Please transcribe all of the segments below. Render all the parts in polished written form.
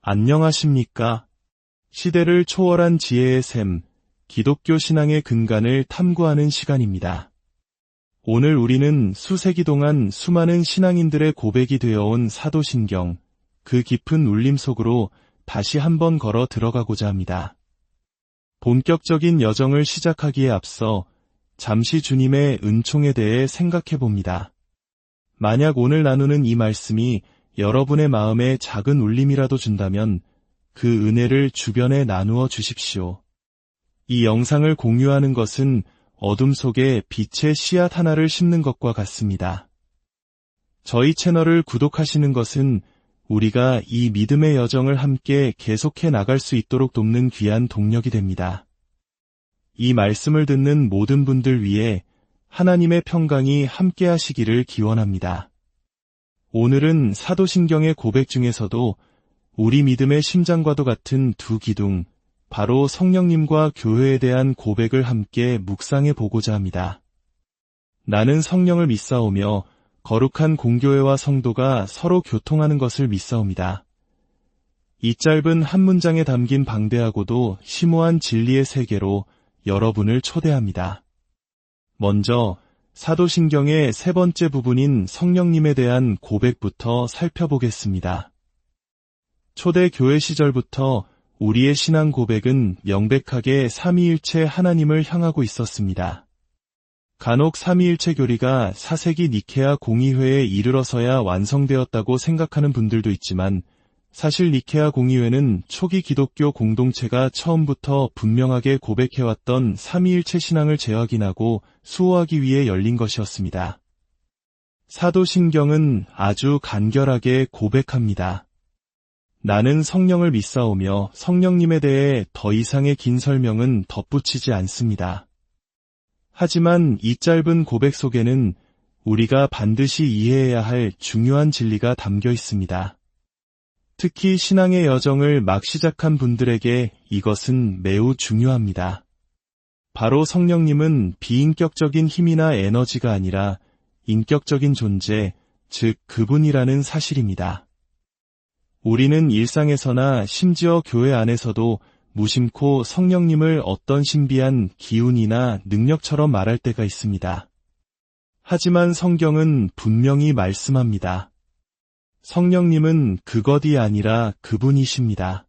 안녕하십니까? 시대를 초월한 지혜의 샘, 기독교 신앙의 근간을 탐구하는 시간입니다. 오늘 우리는 수세기 동안 수많은 신앙인들의 고백이 되어온 사도신경, 그 깊은 울림 속으로 다시 한번 걸어 들어가고자 합니다. 본격적인 여정을 시작하기에 앞서 잠시 주님의 은총에 대해 생각해 봅니다. 만약 오늘 나누는 이 말씀이 여러분의 마음에 작은 울림이라도 준다면 그 은혜를 주변에 나누어 주십시오. 이 영상을 공유하는 것은 어둠 속에 빛의 씨앗 하나를 심는 것과 같습니다. 저희 채널을 구독하시는 것은 우리가 이 믿음의 여정을 함께 계속해 나갈 수 있도록 돕는 귀한 동력이 됩니다. 이 말씀을 듣는 모든 분들 위해 하나님의 평강이 함께 하시기를 기원합니다. 오늘은 사도신경의 고백 중에서도 우리 믿음의 심장과도 같은 두 기둥, 바로 성령님과 교회에 대한 고백을 함께 묵상해 보고자 합니다. 나는 성령을 믿사오며 거룩한 공교회와 성도가 서로 교통하는 것을 믿사옵니다. 이 짧은 한 문장에 담긴 방대하고도 심오한 진리의 세계로 여러분을 초대합니다. 먼저 사도신경의 세 번째 부분인 성령님에 대한 고백부터 살펴보겠습니다. 초대 교회 시절부터 우리의 신앙 고백은 명백하게 삼위일체 하나님을 향하고 있었습니다. 간혹 삼위일체 교리가 4세기 니케아 공의회에 이르러서야 완성되었다고 생각하는 분들도 있지만 사실 니케아 공의회는 초기 기독교 공동체가 처음부터 분명하게 고백해왔던 삼위일체 신앙을 재확인하고 수호하기 위해 열린 것이었습니다. 사도신경은 아주 간결하게 고백합니다. 나는 성령을 믿사오며 성령님에 대해 더 이상의 긴 설명은 덧붙이지 않습니다. 하지만 이 짧은 고백 속에는 우리가 반드시 이해해야 할 중요한 진리가 담겨 있습니다. 특히 신앙의 여정을 막 시작한 분들에게 이것은 매우 중요합니다. 바로 성령님은 비인격적인 힘이나 에너지가 아니라 인격적인 존재, 즉 그분이라는 사실입니다. 우리는 일상에서나 심지어 교회 안에서도 무심코 성령님을 어떤 신비한 기운이나 능력처럼 말할 때가 있습니다. 하지만 성경은 분명히 말씀합니다. 성령님은 그것이 아니라 그분이십니다.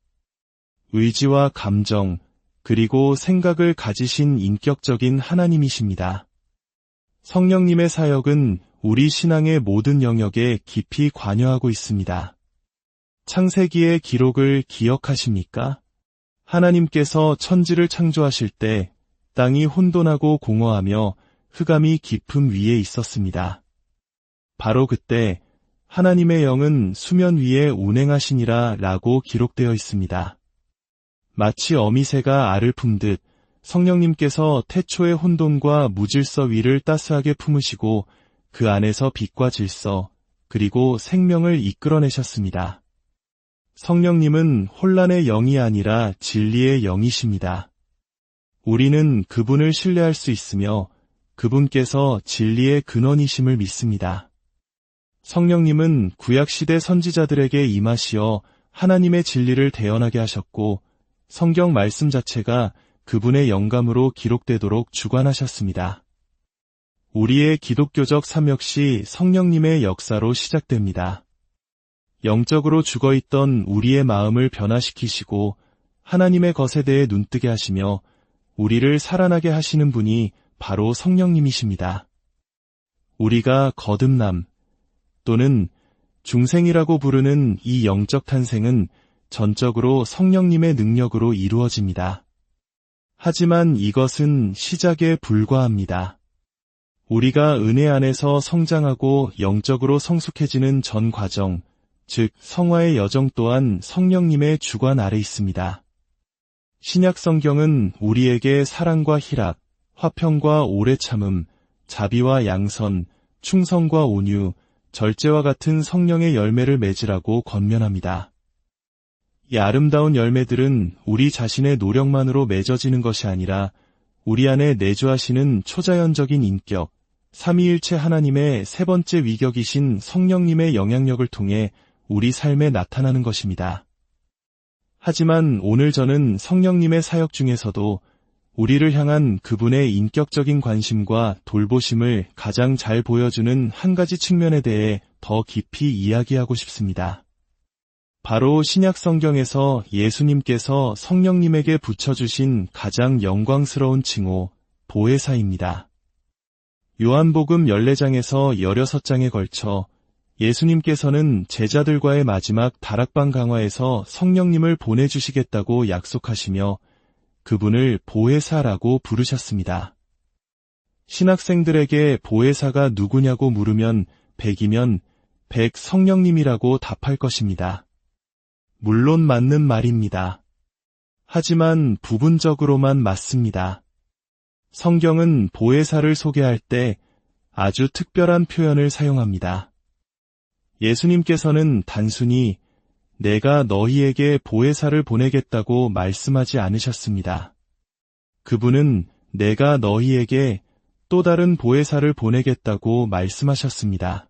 의지와 감정, 그리고 생각을 가지신 인격적인 하나님이십니다. 성령님의 사역은 우리 신앙의 모든 영역에 깊이 관여하고 있습니다. 창세기의 기록을 기억하십니까? 하나님께서 천지를 창조하실 때 땅이 혼돈하고 공허하며 흑암이 깊음 위에 있었습니다. 바로 그때 하나님의 영은 수면 위에 운행하시니라 라고 기록되어 있습니다. 마치 어미새가 알을 품듯 성령님께서 태초의 혼돈과 무질서 위를 따스하게 품으시고 그 안에서 빛과 질서, 그리고 생명을 이끌어내셨습니다. 성령님은 혼란의 영이 아니라 진리의 영이십니다. 우리는 그분을 신뢰할 수 있으며 그분께서 진리의 근원이심을 믿습니다. 성령님은 구약시대 선지자들에게 임하시어 하나님의 진리를 대언하게 하셨고 성경 말씀 자체가 그분의 영감으로 기록되도록 주관하셨습니다. 우리의 기독교적 삶 역시 성령님의 역사로 시작됩니다. 영적으로 죽어있던 우리의 마음을 변화시키시고 하나님의 것에 대해 눈뜨게 하시며 우리를 살아나게 하시는 분이 바로 성령님이십니다. 우리가 거듭남 또는 중생이라고 부르는 이 영적 탄생은 전적으로 성령님의 능력으로 이루어집니다. 하지만 이것은 시작에 불과합니다. 우리가 은혜 안에서 성장하고 영적으로 성숙해지는 전 과정, 즉 성화의 여정 또한 성령님의 주관 아래 있습니다. 신약 성경은 우리에게 사랑과 희락, 화평과 오래 참음, 자비와 양선, 충성과 온유, 절제와 같은 성령의 열매를 맺으라고 권면합니다. 이 아름다운 열매들은 우리 자신의 노력만으로 맺어지는 것이 아니라 우리 안에 내주하시는 초자연적인 인격, 삼위일체 하나님의 세 번째 위격이신 성령님의 영향력을 통해 우리 삶에 나타나는 것입니다. 하지만 오늘 저는 성령님의 사역 중에서도 우리를 향한 그분의 인격적인 관심과 돌보심을 가장 잘 보여주는 한 가지 측면에 대해 더 깊이 이야기하고 싶습니다. 바로 신약 성경에서 예수님께서 성령님에게 붙여주신 가장 영광스러운 칭호, 보혜사입니다. 요한복음 14장에서 16장에 걸쳐 예수님께서는 제자들과의 마지막 다락방 강화에서 성령님을 보내주시겠다고 약속하시며 그분을 보혜사라고 부르셨습니다. 신학생들에게 보혜사가 누구냐고 물으면 100이면 100 성령님이라고 답할 것입니다. 물론 맞는 말입니다. 하지만 부분적으로만 맞습니다. 성경은 보혜사를 소개할 때 아주 특별한 표현을 사용합니다. 예수님께서는 단순히 내가 너희에게 보혜사를 보내겠다고 말씀하지 않으셨습니다. 그분은 내가 너희에게 또 다른 보혜사를 보내겠다고 말씀하셨습니다.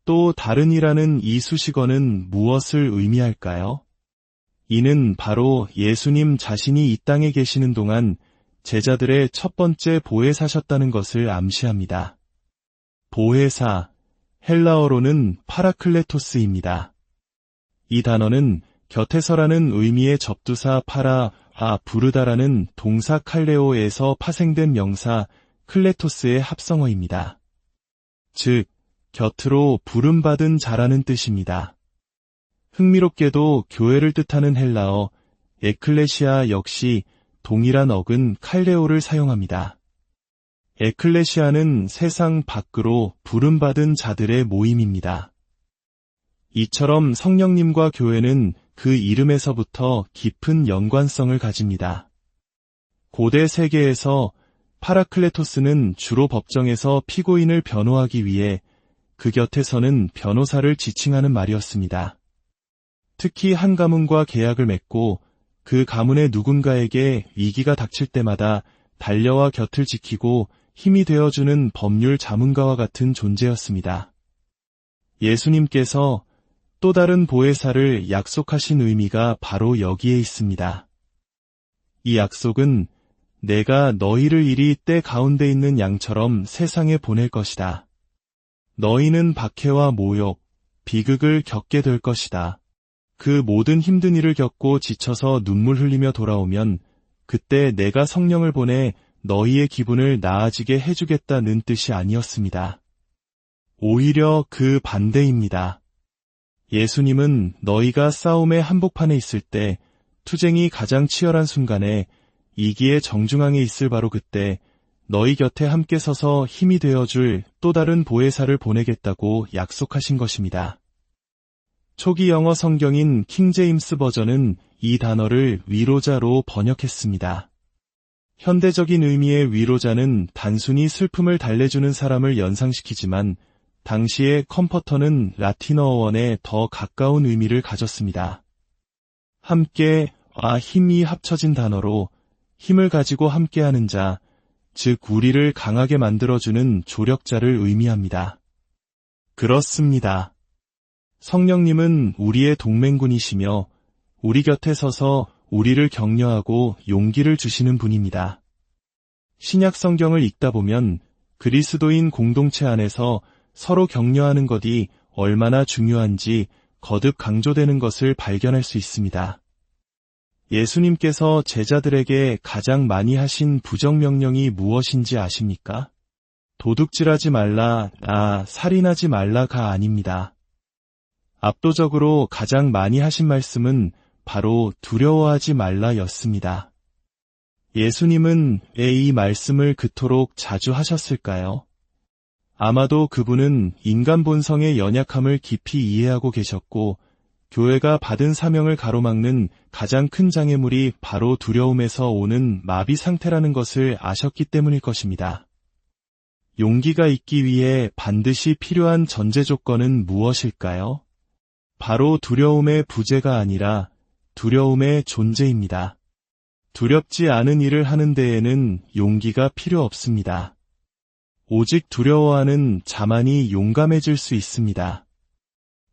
또 다른이라는 이 수식어는 무엇을 의미할까요? 이는 바로 예수님 자신이 이 땅에 계시는 동안 제자들의 첫 번째 보혜사셨다는 것을 암시합니다. 보혜사, 헬라어로는 파라클레토스입니다. 이 단어는 곁에서라는 의미의 접두사 부르다라는 동사 칼레오에서 파생된 명사 클레토스의 합성어입니다. 즉, 곁으로 부름받은 자라는 뜻입니다. 흥미롭게도 교회를 뜻하는 헬라어 에클레시아 역시 동일한 어근 칼레오를 사용합니다. 에클레시아는 세상 밖으로 부름받은 자들의 모임입니다. 이처럼 성령님과 교회는 그 이름에서부터 깊은 연관성을 가집니다. 고대 세계에서 파라클레토스는 주로 법정에서 피고인을 변호하기 위해 그 곁에서는 변호사를 지칭하는 말이었습니다. 특히 한 가문과 계약을 맺고 그 가문의 누군가에게 위기가 닥칠 때마다 달려와 곁을 지키고 힘이 되어주는 법률 자문가와 같은 존재였습니다. 예수님께서 또 다른 보혜사를 약속하신 의미가 바로 여기에 있습니다. 이 약속은 내가 너희를 이리 때 가운데 있는 양처럼 세상에 보낼 것이다. 너희는 박해와 모욕, 비극을 겪게 될 것이다. 그 모든 힘든 일을 겪고 지쳐서 눈물 흘리며 돌아오면 그때 내가 성령을 보내 너희의 기분을 나아지게 해주겠다는 뜻이 아니었습니다. 오히려 그 반대입니다. 예수님은 너희가 싸움의 한복판에 있을 때 투쟁이 가장 치열한 순간에 이기의 정중앙에 있을 바로 그때 너희 곁에 함께 서서 힘이 되어줄 또 다른 보혜사를 보내겠다고 약속하신 것입니다. 초기 영어 성경인 킹제임스 버전은 이 단어를 위로자로 번역했습니다. 현대적인 의미의 위로자는 단순히 슬픔을 달래주는 사람을 연상시키지만 당시의 컴포터는 라틴어 어원에 더 가까운 의미를 가졌습니다. 함께와 힘이 합쳐진 단어로 힘을 가지고 함께하는 자, 즉 우리를 강하게 만들어주는 조력자를 의미합니다. 그렇습니다. 성령님은 우리의 동맹군이시며 우리 곁에 서서 우리를 격려하고 용기를 주시는 분입니다. 신약 성경을 읽다 보면 그리스도인 공동체 안에서 서로 격려하는 것이 얼마나 중요한지 거듭 강조되는 것을 발견할 수 있습니다. 예수님께서 제자들에게 가장 많이 하신 부정명령이 무엇인지 아십니까? 도둑질하지 말라, 살인하지 말라가 아닙니다. 압도적으로 가장 많이 하신 말씀은 바로 두려워하지 말라였습니다. 예수님은 왜 이 말씀을 그토록 자주 하셨을까요? 아마도 그분은 인간 본성의 연약함을 깊이 이해하고 계셨고 교회가 받은 사명을 가로막는 가장 큰 장애물이 바로 두려움에서 오는 마비 상태라는 것을 아셨기 때문일 것입니다. 용기가 있기 위해 반드시 필요한 전제 조건은 무엇일까요? 바로 두려움의 부재가 아니라 두려움의 존재입니다. 두렵지 않은 일을 하는 데에는 용기가 필요 없습니다. 오직 두려워하는 자만이 용감해질 수 있습니다.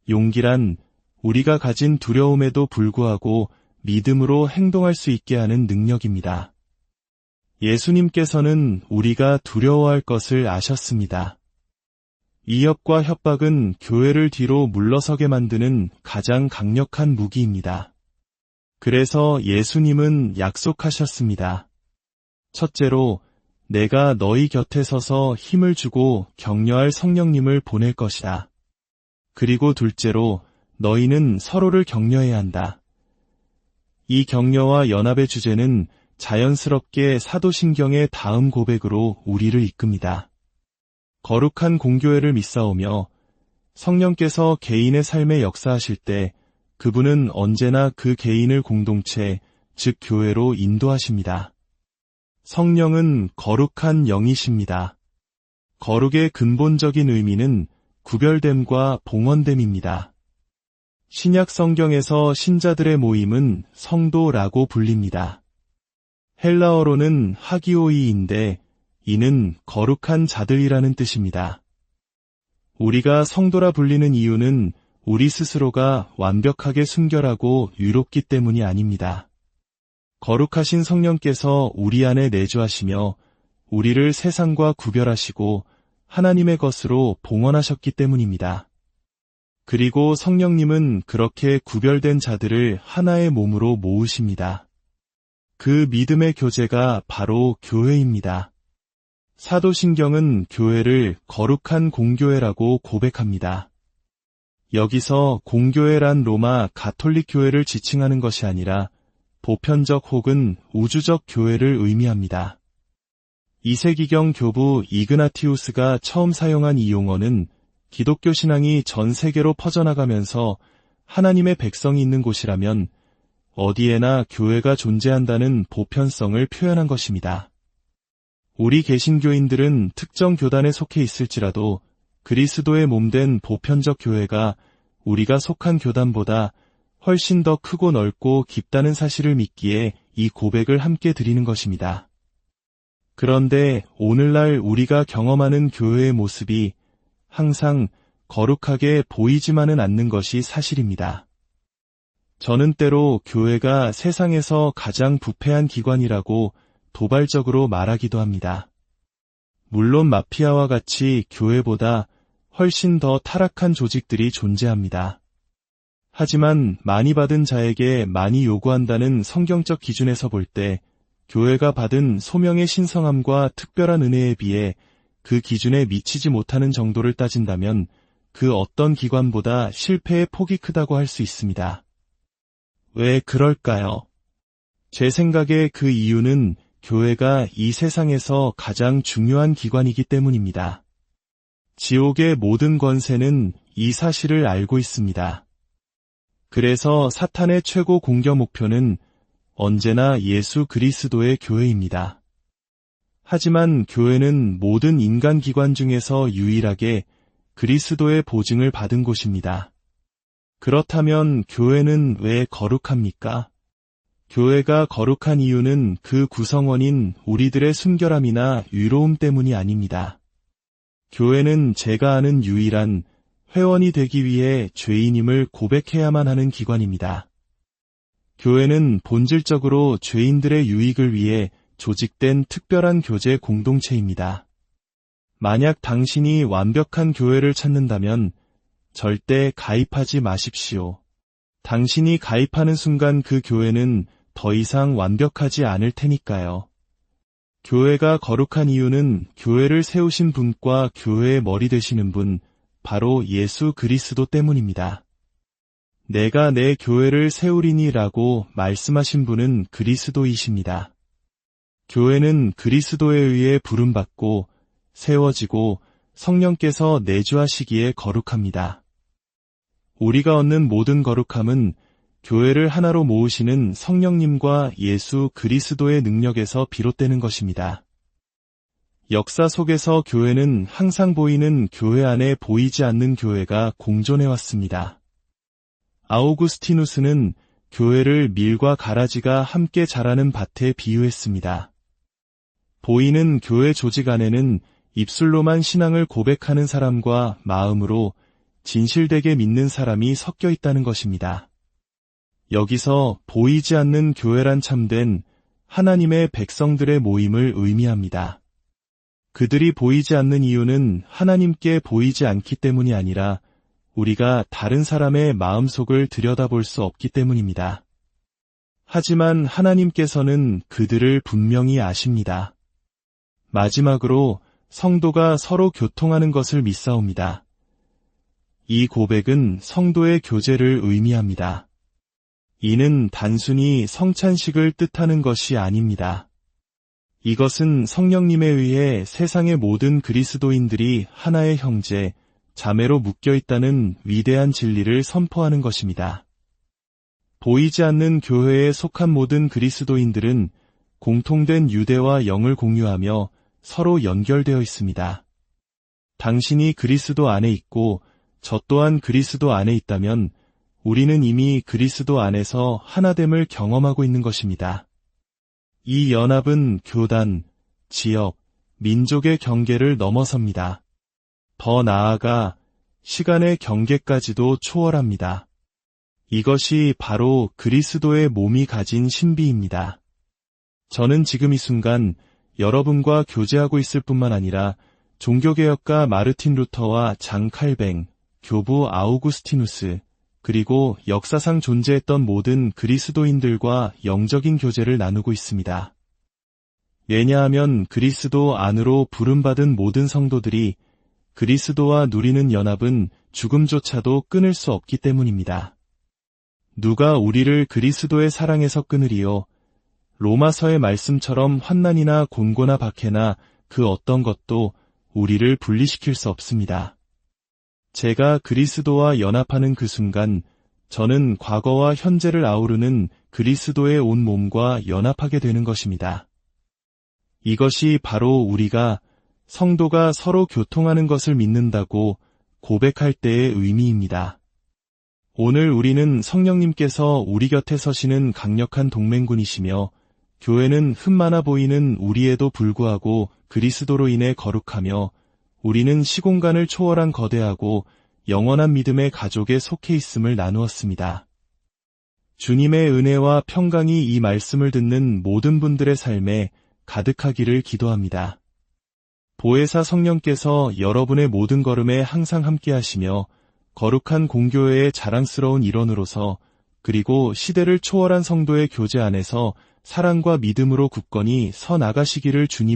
용기란 우리가 가진 두려움에도 불구하고 믿음으로 행동할 수 있게 하는 능력입니다. 예수님께서는 우리가 두려워할 것을 아셨습니다. 위협과 협박은 교회를 뒤로 물러서게 만드는 가장 강력한 무기입니다. 그래서 예수님은 약속하셨습니다. 첫째로, 내가 너희 곁에 서서 힘을 주고 격려할 성령님을 보낼 것이다. 그리고 둘째로, 너희는 서로를 격려해야 한다. 이 격려와 연합의 주제는 자연스럽게 사도신경의 다음 고백으로 우리를 이끕니다. 거룩한 공교회를 믿사오며 성령께서 개인의 삶에 역사하실 때 그분은 언제나 그 개인을 공동체, 즉 교회로 인도하십니다. 성령은 거룩한 영이십니다. 거룩의 근본적인 의미는 구별됨과 봉헌됨입니다. 신약 성경에서 신자들의 모임은 성도라고 불립니다. 헬라어로는 하기오이인데 이는 거룩한 자들이라는 뜻입니다. 우리가 성도라 불리는 이유는 우리 스스로가 완벽하게 순결하고 유롭기 때문이 아닙니다. 거룩하신 성령께서 우리 안에 내주하시며 우리를 세상과 구별하시고 하나님의 것으로 봉헌하셨기 때문입니다. 그리고 성령님은 그렇게 구별된 자들을 하나의 몸으로 모으십니다. 그 믿음의 교제가 바로 교회입니다. 사도신경은 교회를 거룩한 공교회라고 고백합니다. 여기서 공교회란 로마 가톨릭 교회를 지칭하는 것이 아니라 보편적 혹은 우주적 교회를 의미합니다. 2세기경 교부 이그나티우스가 처음 사용한 이 용어는 기독교 신앙이 전 세계로 퍼져나가면서 하나님의 백성이 있는 곳이라면 어디에나 교회가 존재한다는 보편성을 표현한 것입니다. 우리 개신교인들은 특정 교단에 속해 있을지라도 그리스도의 몸된 보편적 교회가 우리가 속한 교단보다 훨씬 더 크고 넓고 깊다는 사실을 믿기에 이 고백을 함께 드리는 것입니다. 그런데 오늘날 우리가 경험하는 교회의 모습이 항상 거룩하게 보이지만은 않는 것이 사실입니다. 저는 때로 교회가 세상에서 가장 부패한 기관이라고 도발적으로 말하기도 합니다. 물론 마피아와 같이 교회보다 훨씬 더 타락한 조직들이 존재합니다. 하지만 많이 받은 자에게 많이 요구한다는 성경적 기준에서 볼 때 교회가 받은 소명의 신성함과 특별한 은혜에 비해 그 기준에 미치지 못하는 정도를 따진다면 그 어떤 기관보다 실패의 폭이 크다고 할 수 있습니다. 왜 그럴까요? 제 생각에 그 이유는 교회가 이 세상에서 가장 중요한 기관이기 때문입니다. 지옥의 모든 권세는 이 사실을 알고 있습니다. 그래서 사탄의 최고 공격 목표는 언제나 예수 그리스도의 교회입니다. 하지만 교회는 모든 인간 기관 중에서 유일하게 그리스도의 보증을 받은 곳입니다. 그렇다면 교회는 왜 거룩합니까? 교회가 거룩한 이유는 그 구성원인 우리들의 순결함이나 유로움 때문이 아닙니다. 교회는 제가 아는 유일한 회원이 되기 위해 죄인임을 고백해야만 하는 기관입니다. 교회는 본질적으로 죄인들의 유익을 위해 조직된 특별한 교제 공동체입니다. 만약 당신이 완벽한 교회를 찾는다면 절대 가입하지 마십시오. 당신이 가입하는 순간 그 교회는 더 이상 완벽하지 않을 테니까요. 교회가 거룩한 이유는 교회를 세우신 분과 교회의 머리 되시는 분, 바로 예수 그리스도 때문입니다. 내가 내 교회를 세우리니라고 말씀하신 분은 그리스도이십니다. 교회는 그리스도에 의해 부름받고 세워지고 성령께서 내주하시기에 거룩합니다. 우리가 얻는 모든 거룩함은 교회를 하나로 모으시는 성령님과 예수 그리스도의 능력에서 비롯되는 것입니다. 역사 속에서 교회는 항상 보이는 교회 안에 보이지 않는 교회가 공존해왔습니다. 아우구스티누스는 교회를 밀과 가라지가 함께 자라는 밭에 비유했습니다. 보이는 교회 조직 안에는 입술로만 신앙을 고백하는 사람과 마음으로 진실되게 믿는 사람이 섞여 있다는 것입니다. 여기서 보이지 않는 교회란 참된 하나님의 백성들의 모임을 의미합니다. 그들이 보이지 않는 이유는 하나님께 보이지 않기 때문이 아니라 우리가 다른 사람의 마음속을 들여다볼 수 없기 때문입니다. 하지만 하나님께서는 그들을 분명히 아십니다. 마지막으로 성도가 서로 교통하는 것을 믿사옵니다. 이 고백은 성도의 교제를 의미합니다. 이는 단순히 성찬식을 뜻하는 것이 아닙니다. 이것은 성령님에 의해 세상의 모든 그리스도인들이 하나의 형제, 자매로 묶여 있다는 위대한 진리를 선포하는 것입니다. 보이지 않는 교회에 속한 모든 그리스도인들은 공통된 유대와 영을 공유하며 서로 연결되어 있습니다. 당신이 그리스도 안에 있고 저 또한 그리스도 안에 있다면 우리는 이미 그리스도 안에서 하나됨을 경험하고 있는 것입니다. 이 연합은 교단, 지역, 민족의 경계를 넘어섭니다. 더 나아가 시간의 경계까지도 초월합니다. 이것이 바로 그리스도의 몸이 가진 신비입니다. 저는 지금 이 순간 여러분과 교제하고 있을 뿐만 아니라 종교개혁가 마르틴 루터와 장 칼뱅, 교부 아우구스티누스, 그리고 역사상 존재했던 모든 그리스도인들과 영적인 교제를 나누고 있습니다. 왜냐하면 그리스도 안으로 부름받은 모든 성도들이 그리스도와 누리는 연합은 죽음조차도 끊을 수 없기 때문입니다. 누가 우리를 그리스도의 사랑에서 끊으리요? 로마서의 말씀처럼 환난이나 곤고나 박해나 그 어떤 것도 우리를 분리시킬 수 없습니다. 제가 그리스도와 연합하는 그 순간 저는 과거와 현재를 아우르는 그리스도의 온 몸과 연합하게 되는 것입니다. 이것이 바로 우리가 성도가 서로 교통하는 것을 믿는다고 고백할 때의 의미입니다. 오늘 우리는 성령님께서 우리 곁에 서시는 강력한 동맹군이시며 교회는 흠많아 보이는 우리에도 불구하고 그리스도로 인해 거룩하며 우리는 시공간을 초월한 거대하고 영원한 믿음의 가족에 속해 있음을 나누었습니다. 주님의 은혜와 평강이 이 말씀을 듣는 모든 분들의 삶에 가득하기를 기도합니다. 보혜사 성령께서 여러분의 모든 걸음에 항상 함께하시며 거룩한 공교회의 자랑스러운 일원으로서 그리고 시대를 초월한 성도의 교제 안에서 사랑과 믿음으로 굳건히 서 나가시기를 주님